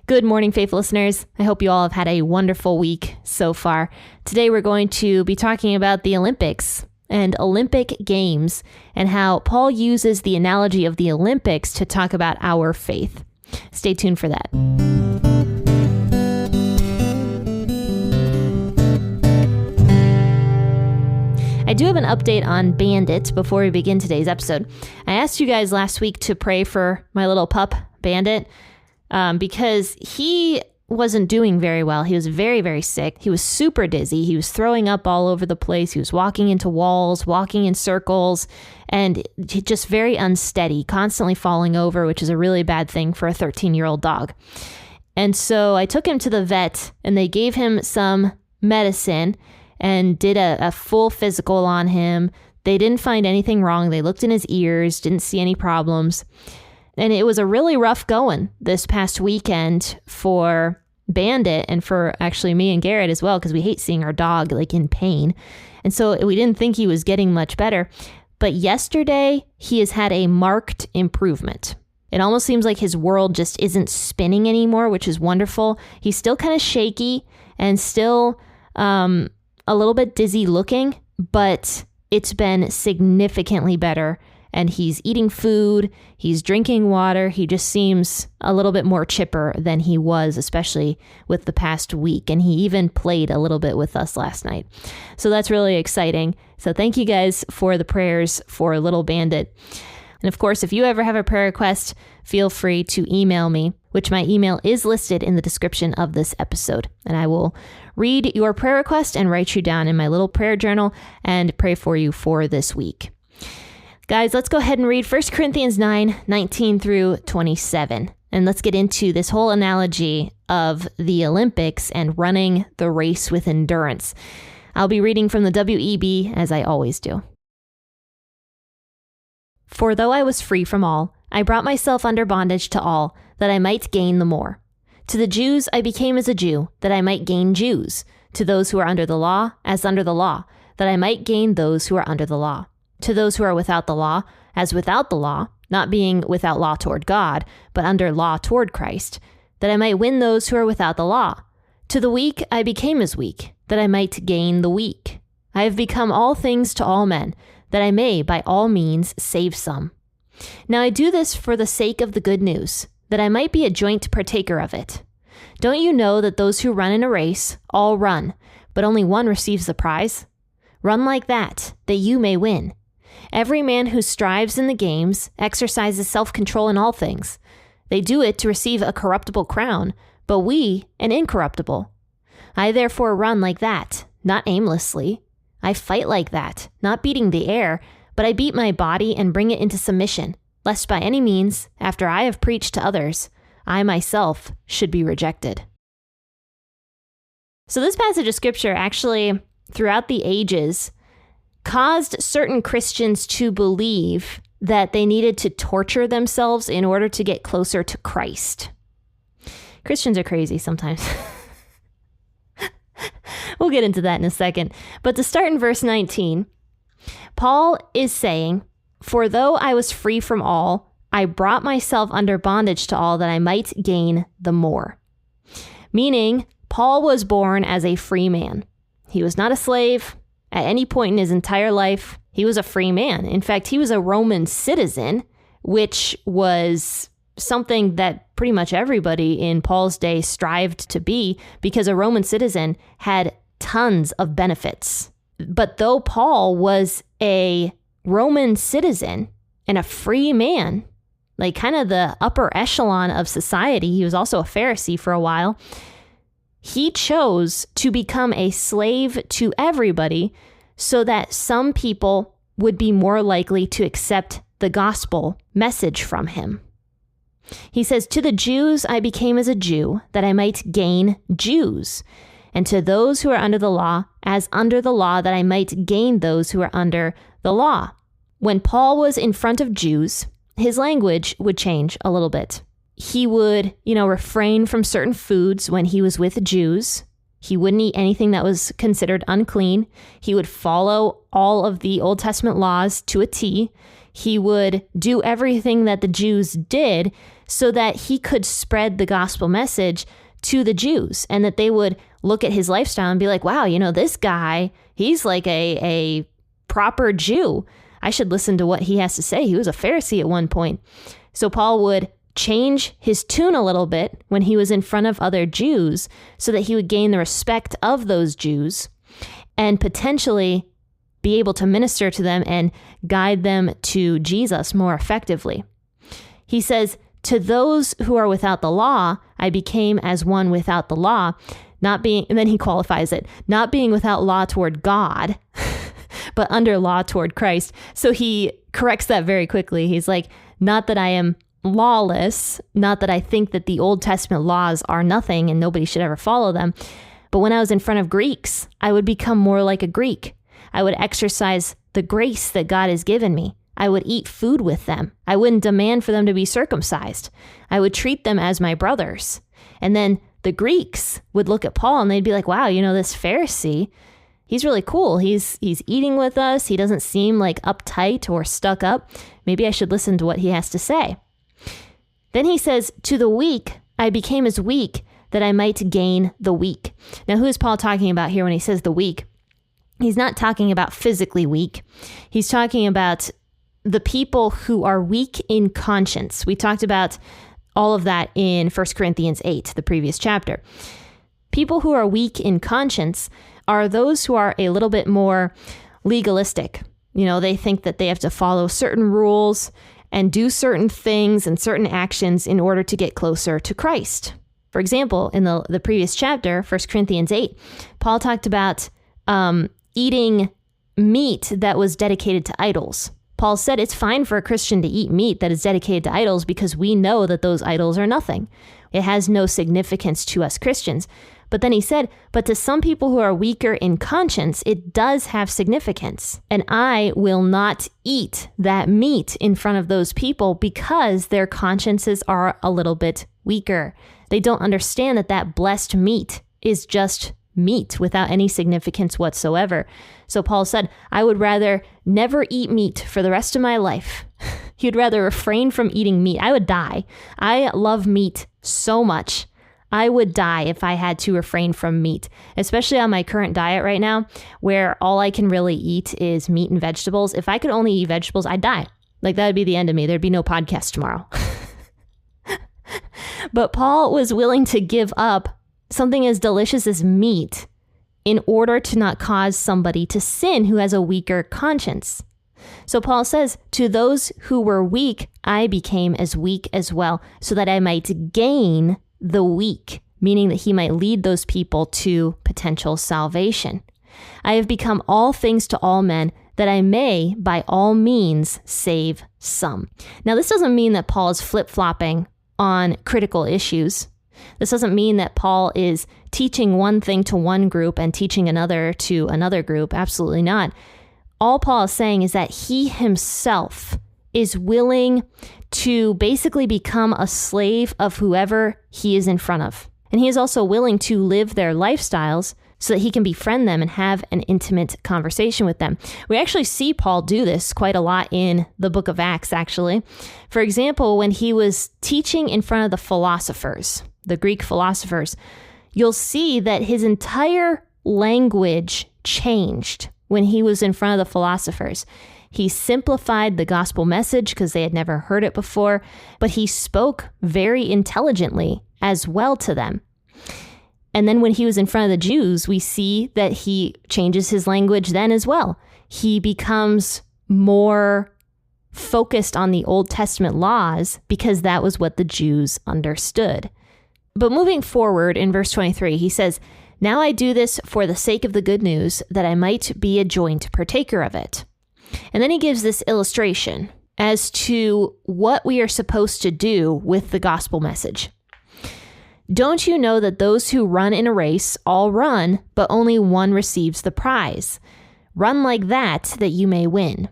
Good morning, faith listeners. I hope you all have had a wonderful week so far. Today we're going to be talking about the Olympics and Olympic Games and how Paul uses the analogy of the Olympics to talk about our faith. Stay tuned for that. I do have an update on Bandit before we begin today's episode. I asked you guys last week to pray for my little pup, Bandit, because he wasn't doing very well. He was very, very sick. He was super dizzy. He was throwing up all over the place. He was walking into walls, walking in circles, and just very unsteady, constantly falling over, which is a really bad thing for a 13-year-old dog. And so I took him to the vet, and they gave him some medicine and did a full physical on him. They didn't find anything wrong. They looked in his ears, didn't see any problems. And it was a really rough going this past weekend for Bandit and for actually me and Garrett as well, because we hate seeing our dog like in pain. And so we didn't think he was getting much better. But yesterday, he has had a marked improvement. It almost seems like his world just isn't spinning anymore, which is wonderful. He's still kind of shaky and still a little bit dizzy looking, but it's been significantly better. And he's eating food, he's drinking water. He just seems a little bit more chipper than he was, especially with the past week. And he even played a little bit with us last night. So that's really exciting. So thank you guys for the prayers for Little Bandit. And of course, if you ever have a prayer request, feel free to email me, which my email is listed in the description of this episode. And I will read your prayer request and write you down in my little prayer journal and pray for you for this week. Guys, let's go ahead and read 1 Corinthians 9:19 through 27. And let's get into this whole analogy of the Olympics and running the race with endurance. I'll be reading from the WEB as I always do. For though I was free from all, I brought myself under bondage to all, that I might gain the more. To the Jews I became as a Jew, that I might gain Jews. To those who are under the law, as under the law, that I might gain those who are under the law. To those who are without the law, as without the law, not being without law toward God, but under law toward Christ, that I might win those who are without the law. To the weak I became as weak, that I might gain the weak. I have become all things to all men, that I may by all means save some. Now I do this for the sake of the good news, that I might be a joint partaker of it. Don't you know that those who run in a race all run, but only one receives the prize? Run like that you may win. Every man who strives in the games exercises self-control in all things. They do it to receive a corruptible crown, but we an incorruptible. I therefore run like that, not aimlessly. I fight like that, not beating the air, but I beat my body and bring it into submission, lest by any means, after I have preached to others, I myself should be rejected. So this passage of scripture actually, throughout the ages, caused certain Christians to believe that they needed to torture themselves in order to get closer to Christ. Christians are crazy sometimes. We'll get into that in a second. But to start in verse 19, Paul is saying, "For though I was free from all, I brought myself under bondage to all that I might gain the more." Meaning, Paul was born as a free man. He was not a slave. At any point in his entire life, he was a free man. In fact, he was a Roman citizen, which was something that pretty much everybody in Paul's day strived to be, because a Roman citizen had tons of benefits. But though Paul was a Roman citizen and a free man, like kind of the upper echelon of society, he was also a Pharisee for a while, he chose to become a slave to everybody so that some people would be more likely to accept the gospel message from him. He says, "To the Jews I became as a Jew, that I might gain Jews. And to those who are under the law, as under the law, that I might gain those who are under the law." When Paul was in front of Jews, his language would change a little bit. He would, refrain from certain foods when he was with Jews. He wouldn't eat anything that was considered unclean. He would follow all of the Old Testament laws to a T. he would do everything that the Jews did so that he could spread the gospel message to the Jews, and that they would look at his lifestyle and be like, wow, this guy, he's like a proper Jew. I should listen to what he has to say. He was a Pharisee at one point. So Paul would change his tune a little bit when he was in front of other Jews so that he would gain the respect of those Jews and potentially be able to minister to them and guide them to Jesus more effectively. He says, to those who are without the law, I became as one without the law, and then he qualifies it, not being without law toward God, but under law toward Christ. So he corrects that very quickly. He's like, not that I am lawless, not that I think that the Old Testament laws are nothing and nobody should ever follow them. But when I was in front of Greeks, I would become more like a Greek. I would exercise the grace that God has given me. I would eat food with them. I wouldn't demand for them to be circumcised. I would treat them as my brothers. And then the Greeks would look at Paul and they'd be like, wow, this Pharisee, he's really cool. He's eating with us. He doesn't seem like uptight or stuck up. Maybe I should listen to what he has to say. Then he says, to the weak, I became as weak that I might gain the weak. Now, who is Paul talking about here when he says the weak? He's not talking about physically weak. He's talking about the people who are weak in conscience. We talked about all of that in 1 Corinthians 8, the previous chapter. People who are weak in conscience are those who are a little bit more legalistic. They think that they have to follow certain rules and do certain things and certain actions in order to get closer to Christ. For example, in the previous chapter, 1 Corinthians 8, Paul talked about eating meat that was dedicated to idols. Paul said it's fine for a Christian to eat meat that is dedicated to idols because we know that those idols are nothing. It has no significance to us Christians. But then he said, but to some people who are weaker in conscience, it does have significance. And I will not eat that meat in front of those people because their consciences are a little bit weaker. They don't understand that blessed meat is just meat without any significance whatsoever. So Paul said, I would rather never eat meat for the rest of my life. He'd rather refrain from eating meat. I would die. I love meat so much. I would die if I had to refrain from meat, especially on my current diet right now, where all I can really eat is meat and vegetables. If I could only eat vegetables, I'd die. Like, that would be the end of me. There'd be no podcast tomorrow. But Paul was willing to give up something as delicious as meat in order to not cause somebody to sin who has a weaker conscience. So Paul says, to those who were weak, I became as weak as well, so that I might gain the weak, meaning that he might lead those people to potential salvation. I have become all things to all men, that I may by all means save some. Now, this doesn't mean that Paul is flip-flopping on critical issues. This doesn't mean that Paul is teaching one thing to one group and teaching another to another group. Absolutely not. All Paul is saying is that he himself is willing to basically become a slave of whoever he is in front of. And he is also willing to live their lifestyles so that he can befriend them and have an intimate conversation with them. We actually see Paul do this quite a lot in the book of Acts, actually. For example, when he was teaching in front of the philosophers, the Greek philosophers, you'll see that his entire language changed when he was in front of the philosophers. He simplified the gospel message because they had never heard it before, but he spoke very intelligently as well to them. And then when he was in front of the Jews, we see that he changes his language then as well. He becomes more focused on the Old Testament laws because that was what the Jews understood. But moving forward in verse 23, he says, now I do this for the sake of the good news, that I might be a joint partaker of it. And then he gives this illustration as to what we are supposed to do with the gospel message. Don't you know that those who run in a race all run, but only one receives the prize? Run like that you may win.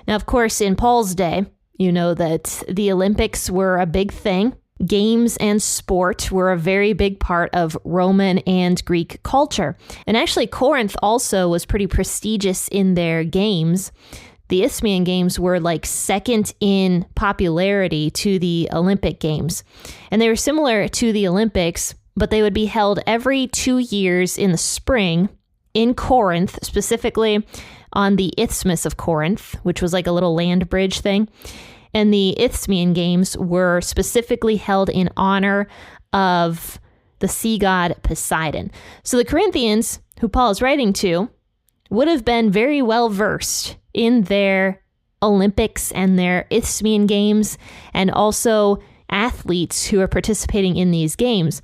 Now, of course, in Paul's day, you know that the Olympics were a big thing. Games and sport were a very big part of Roman and Greek culture. And actually, Corinth also was pretty prestigious in their games. the Isthmian Games were like second in popularity to the Olympic Games. And they were similar to the Olympics, but they would be held every 2 years in the spring in Corinth, specifically on the Isthmus of Corinth, which was like a little land bridge thing. And the Isthmian Games were specifically held in honor of the sea god Poseidon. So the Corinthians, who Paul is writing to, would have been very well versed in their Olympics and their Isthmian Games, and also athletes who are participating in these games.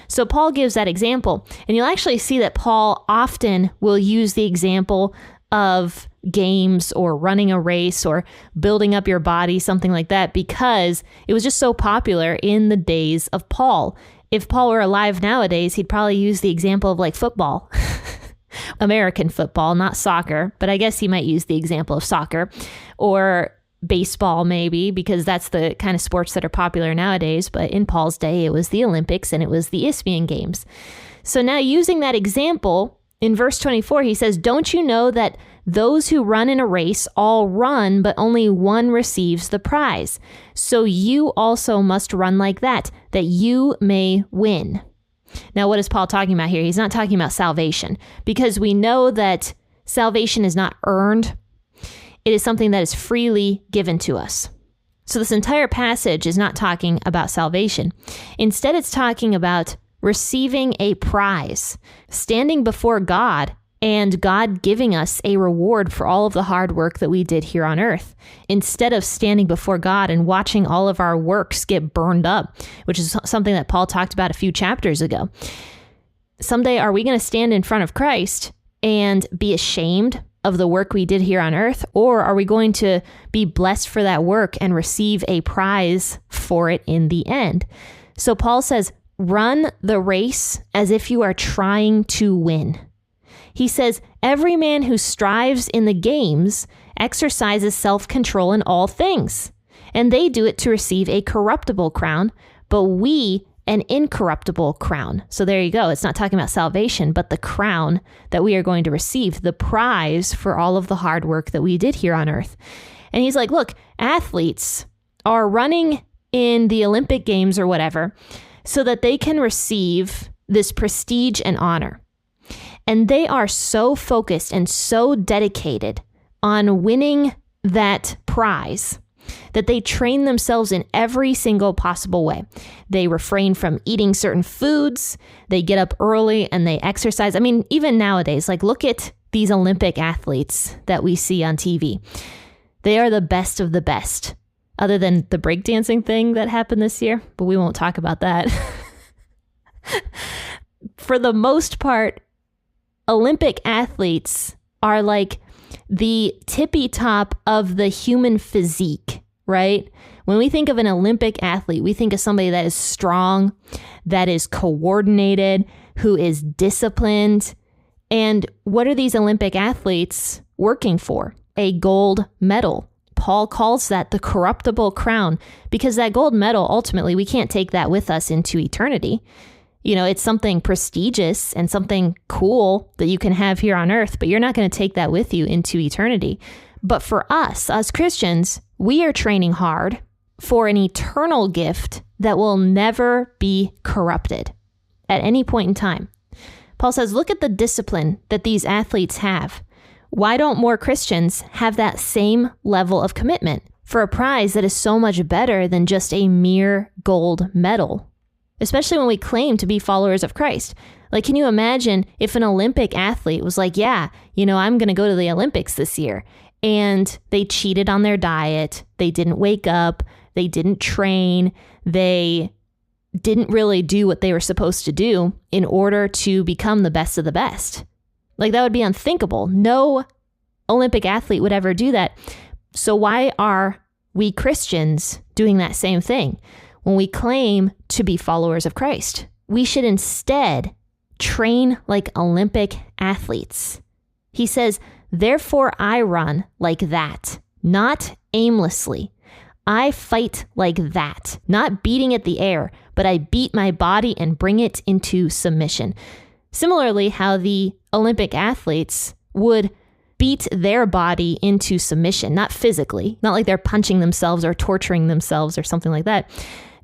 So Paul gives that example, and you'll actually see that Paul often will use the example of games or running a race or building up your body, something like that, because it was just so popular in the days of Paul. If Paul were alive nowadays, he'd probably use the example of like football. American football, not soccer, but I guess he might use the example of soccer or baseball maybe, because that's the kind of sports that are popular nowadays. But in Paul's day, it was the Olympics and it was the Isthmian Games. So now using that example, in verse 24, he says, "Don't you know that those who run in a race all run, but only one receives the prize? So you also must run like that you may win." Now, what is Paul talking about here? He's not talking about salvation, because we know that salvation is not earned. It is something that is freely given to us. So this entire passage is not talking about salvation. Instead, it's talking about receiving a prize, standing before God, and God giving us a reward for all of the hard work that we did here on earth, instead of standing before God and watching all of our works get burned up, which is something that Paul talked about a few chapters ago. Someday, are we going to stand in front of Christ and be ashamed of the work we did here on earth, or are we going to be blessed for that work and receive a prize for it in the end? So Paul says, run the race as if you are trying to win. He says, every man who strives in the games exercises self-control in all things, and they do it to receive a corruptible crown, but we an incorruptible crown. So there you go. It's not talking about salvation, but the crown that we are going to receive, the prize for all of the hard work that we did here on earth. And he's like, look, athletes are running in the Olympic Games or whatever so that they can receive this prestige and honor. And they are so focused and so dedicated on winning that prize that they train themselves in every single possible way. They refrain from eating certain foods. They get up early and they exercise. I mean, even nowadays, like look at these Olympic athletes that we see on TV. They are the best of the best, other than the breakdancing thing that happened this year, but we won't talk about that. For the most part, Olympic athletes are like the tippy top of the human physique, right? When we think of an Olympic athlete, we think of somebody that is strong, that is coordinated, who is disciplined. And what are these Olympic athletes working for? A gold medal. Paul calls that the corruptible crown, because that gold medal, ultimately, we can't take that with us into eternity. You know, it's something prestigious and something cool that you can have here on earth, but you're not going to take that with you into eternity. But for us, as Christians, we are training hard for an eternal gift that will never be corrupted at any point in time. Paul says, look at the discipline that these athletes have. Why don't more Christians have that same level of commitment for a prize that is so much better than just a mere gold medal? Especially when we claim to be followers of Christ. Like, can you imagine if an Olympic athlete was like, yeah, you know, I'm going to go to the Olympics this year, and they cheated on their diet, they didn't wake up, they didn't train, they didn't really do what they were supposed to do in order to become the best of the best. Like, that would be unthinkable. No Olympic athlete would ever do that. So why are we Christians doing that same thing? When we claim to be followers of Christ, we should instead train like Olympic athletes. He says, therefore I run like that, not aimlessly. I fight like that, not beating at the air, but I beat my body and bring it into submission. Similarly, how the Olympic athletes would beat their body into submission, not physically, not like they're punching themselves or torturing themselves or something like that.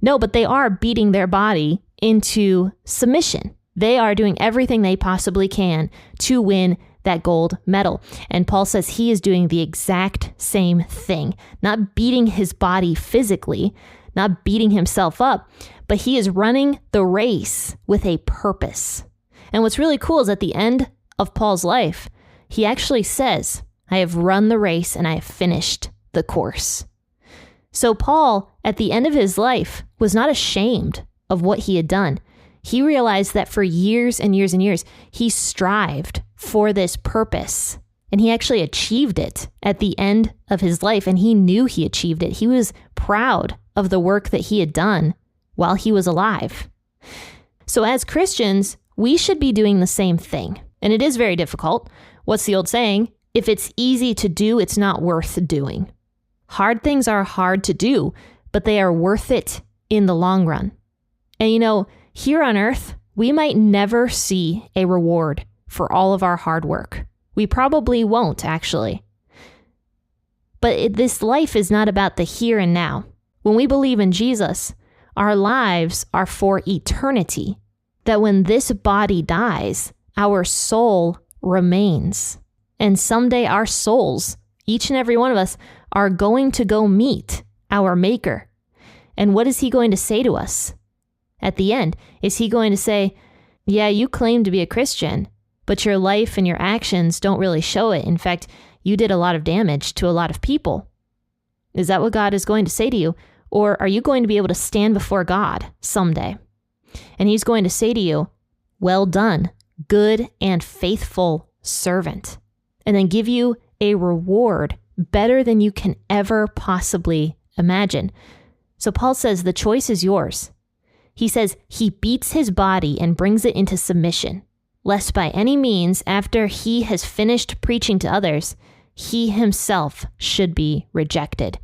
No, but they are beating their body into submission. They are doing everything they possibly can to win that gold medal. And Paul says he is doing the exact same thing, not beating his body physically, not beating himself up, but he is running the race with a purpose. And what's really cool is at the end of Paul's life, he actually says, I have run the race and I have finished the course. So Paul, at the end of his life, was not ashamed of what he had done. He realized that for years and years and years, he strived for this purpose, and he actually achieved it at the end of his life, and he knew he achieved it. He was proud of the work that he had done while he was alive. So as Christians, we should be doing the same thing, and it is very difficult. What's the old saying? If it's easy to do, it's not worth doing. Hard things are hard to do, but they are worth it in the long run. And you know, here on earth, we might never see a reward for all of our hard work. We probably won't, actually. But this life is not about the here and now. When we believe in Jesus, our lives are for eternity. That when this body dies, our soul remains. And someday our souls, each and every one of us, are going to go meet our Maker. And what is he going to say to us? At the end, is he going to say, yeah, you claim to be a Christian, but your life and your actions don't really show it. In fact, you did a lot of damage to a lot of people. Is that what God is going to say to you? Or are you going to be able to stand before God someday? And he's going to say to you, well done, good and faithful servant. And then give you a reward better than you can ever possibly imagine. So Paul says the choice is yours. He says he beats his body and brings it into submission, lest by any means, after he has finished preaching to others, he himself should be rejected.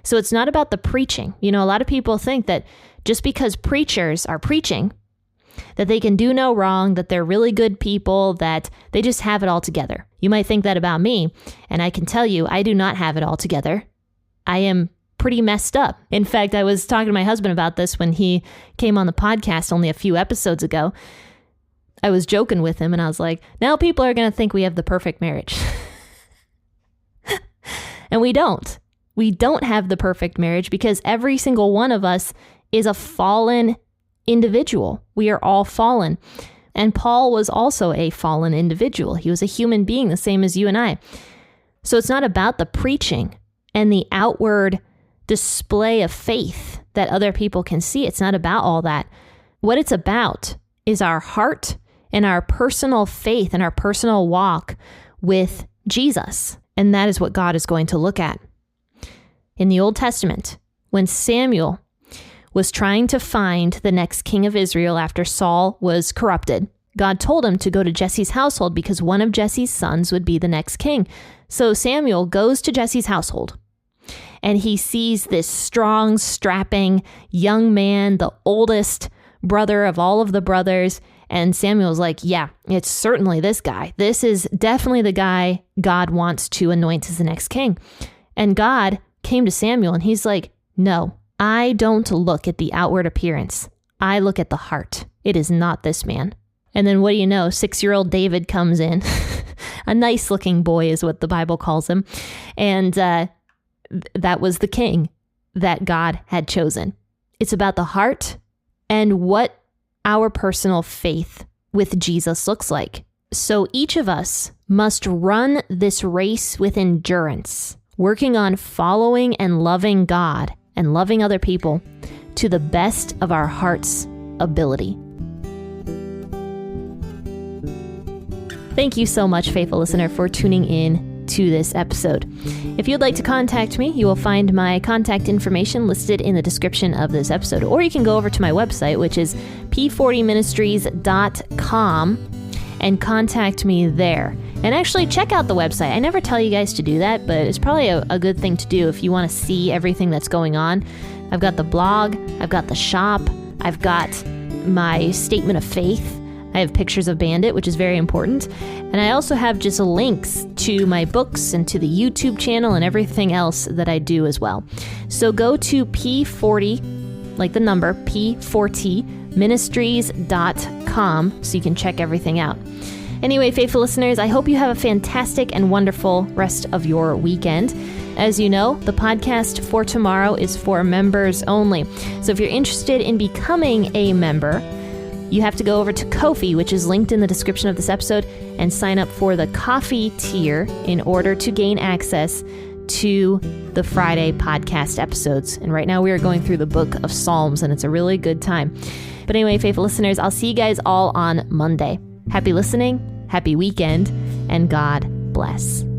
So it's not about the preaching. You know, a lot of people think that just because preachers are preaching, that they can do no wrong, that they're really good people, that they just have it all together. You might think that about me, and I can tell you, I do not have it all together. I am pretty messed up. In fact, I was talking to my husband about this when he came on the podcast only a few episodes ago. I was joking with him and I was like, now people are going to think we have the perfect marriage. And we don't. We don't have the perfect marriage because every single one of us is a fallen individual. We are all fallen. And Paul was also a fallen individual. He was a human being, the same as you and I. So it's not about the preaching and the outward display of faith that other people can see. It's not about all that. What it's about is our heart and our personal faith and our personal walk with Jesus. And that is what God is going to look at. In the Old Testament, when Samuel was trying to find the next king of Israel after Saul was corrupted, God told him to go to Jesse's household because one of Jesse's sons would be the next king. So Samuel goes to Jesse's household and he sees this strong, strapping young man, the oldest brother of all of the brothers. And Samuel's like, yeah, it's certainly this guy. This is definitely the guy God wants to anoint as the next king. And God came to Samuel and he's like, no, I don't look at the outward appearance. I look at the heart. It is not this man. And then what do you know? 6-year-old David comes in. A nice looking boy is what the Bible calls him. And that was the king that God had chosen. It's about the heart and what our personal faith with Jesus looks like. So each of us must run this race with endurance, working on following and loving God and loving other people to the best of our heart's ability. Thank you so much, faithful listener, for tuning in to this episode. If you'd like to contact me, you will find my contact information listed in the description of this episode, or you can go over to my website, which is p40ministries.com, and contact me there. And actually check out the website. I never tell you guys to do that, but it's probably a good thing to do if you want to see everything that's going on. I've got the blog, I've got the shop, I've got my statement of faith, I have pictures of Bandit, which is very important. And I also have just links to my books and to the YouTube channel and everything else that I do as well. So go to P40, like the number, P40ministries.com so you can check everything out. Anyway, faithful listeners, I hope you have a fantastic and wonderful rest of your weekend. As you know, the podcast for tomorrow is for members only. So if you're interested in becoming a member, you have to go over to Ko-fi, which is linked in the description of this episode, and sign up for the coffee tier in order to gain access to the Friday podcast episodes. And right now we are going through the book of Psalms, and it's a really good time. But anyway, faithful listeners, I'll see you guys all on Monday. Happy listening, happy weekend, and God bless.